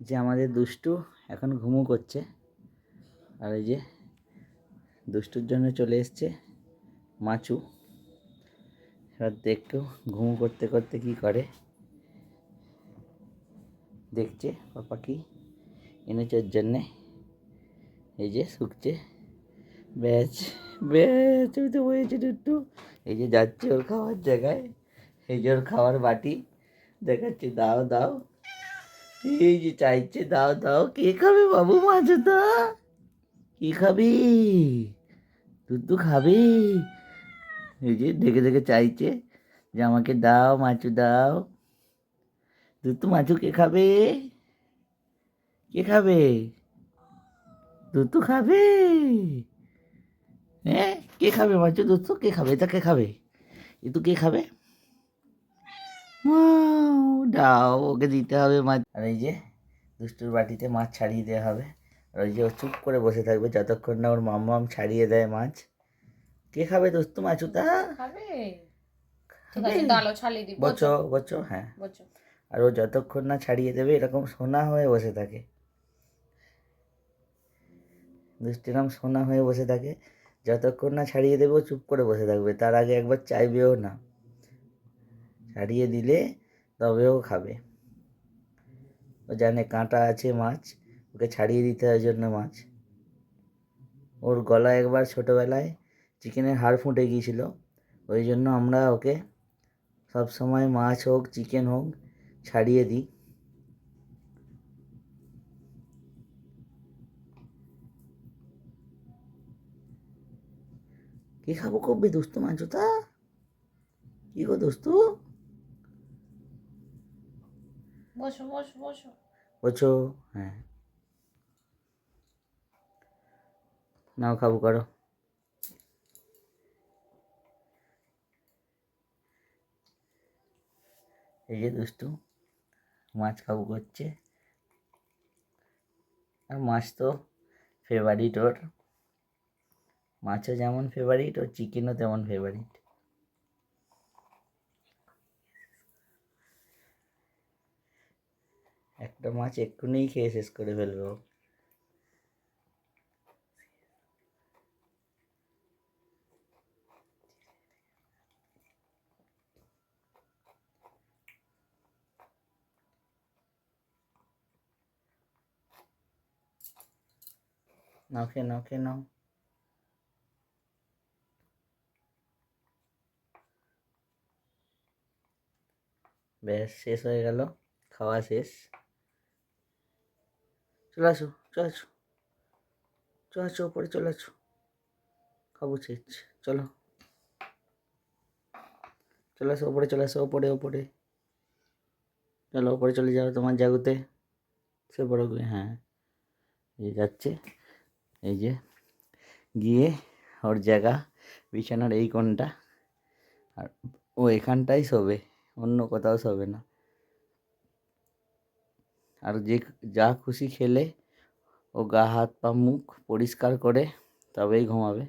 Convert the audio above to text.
যে আমাদের দুষ্টু এখন ঘুমো করছে, আর এই যে দুষ্টুর জন্য চলে এসছে মাচু। এবার দেখো ঘুমো করতে করতে কি করে, দেখছে পাপা কি এনেছে ওর জন্যে। এই যে শুকছে, ব্যাচ ব্যাচ ওই তো বয়েছে দুট্টু। এই যে যাচ্ছে ওর খাওয়ার জায়গায়, এই যে ওর খাওয়ার বাটি দেখাচ্ছে, দাও দাও। এই যে চাইছে, দাও দাও। কে খাবে বাবু মাছুদা? কি খাবি? দুধ খাবি? এই যে দেখে দেখে চাইছে যে আমাকে দাও মাছু দাও। দুধ মাছু কে খাবে? কে খাবে? দুধ খাবে? হ্যাঁ কে খাবে মাছু? দুধ কে খাবে? এটা কে খাবে? এ তো কে খাবে? দাও, ওকে দিতে হবে মাছ। আর এই যে দুষ্টুর বাটিতে মাছ ছাড়িয়ে দেওয়া হবে। আর ওই যে ও চুপ করে বসে থাকবে যতক্ষণ না ওর মাম ছাড়িয়ে দেয় মাছ। কে খাবে দোস্ত মাছুটা? খাবে। ঠিক খাবে? আছে, ডালো ছাড়িয়ে দিই। বচো বচো, হ্যাঁ। বচো। আর ও যতক্ষণ না ছাড়িয়ে দেবে এরকম সোনা হয়ে বসে থাকে, দুষ্টিরাম সোনা হয়ে বসে থাকে। যতক্ষণ না ছাড়িয়ে দেবে ও চুপ করে বসে থাকবে, তার আগে একবার চাইবেও না। ছাড়িয়ে দিলে তবেও খাবে। ও জানে কাঁটা আছে মাছ, ওকে ছাড়িয়ে দিতে হয় জন্য মাছ। ওর গলায় একবার ছোটোবেলায় চিকেনের হাড় ফুটে গিয়েছিল, ওই জন্য আমরা ওকে সব সময় মাছ হোক চিকেন হোক ছাড়িয়ে দিই। কি খাবো কবি দোস্ত মাছুতা? কি গো দোস্ত? বসো বসো বসো। বলছো? হ্যাঁ, নাও খাবো করো। এই যে দুষ্টু মাছ খাবো করছে, আর মাছ তো ফেভারিট ওর। মাছও যেমন ফেভারিট, ওর চিকেনও তেমন ফেভারিট। একটা মাছ এক্ষুনি খেয়ে শেষ করে ফেলবো। নাও খেয়ে নাও, খেয়ে নাও। ব্যাস শেষ হয়ে গেল, খাওয়া শেষ। চলে আসো, চলে আসো, চলে আসো ওপরে, চলে আসো, খাবো শেষ। চলো চলে আসো ওপরে, চলে আসো ওপরে ওপরে। চলো ওপরে চলে যাও তোমার জাগুতে, সে বড় করে, হ্যাঁ। এই যাচ্ছে, এই যে গিয়ে ওর জায়গা বিছানার এই কোণটা, আর ও এখানটাই শোবে, অন্য কোথাও শোবে না। আর যে যা খুশি খেলে ও গা হাত পা মুখ পরিষ্কার করে তবেই ঘুমাবে।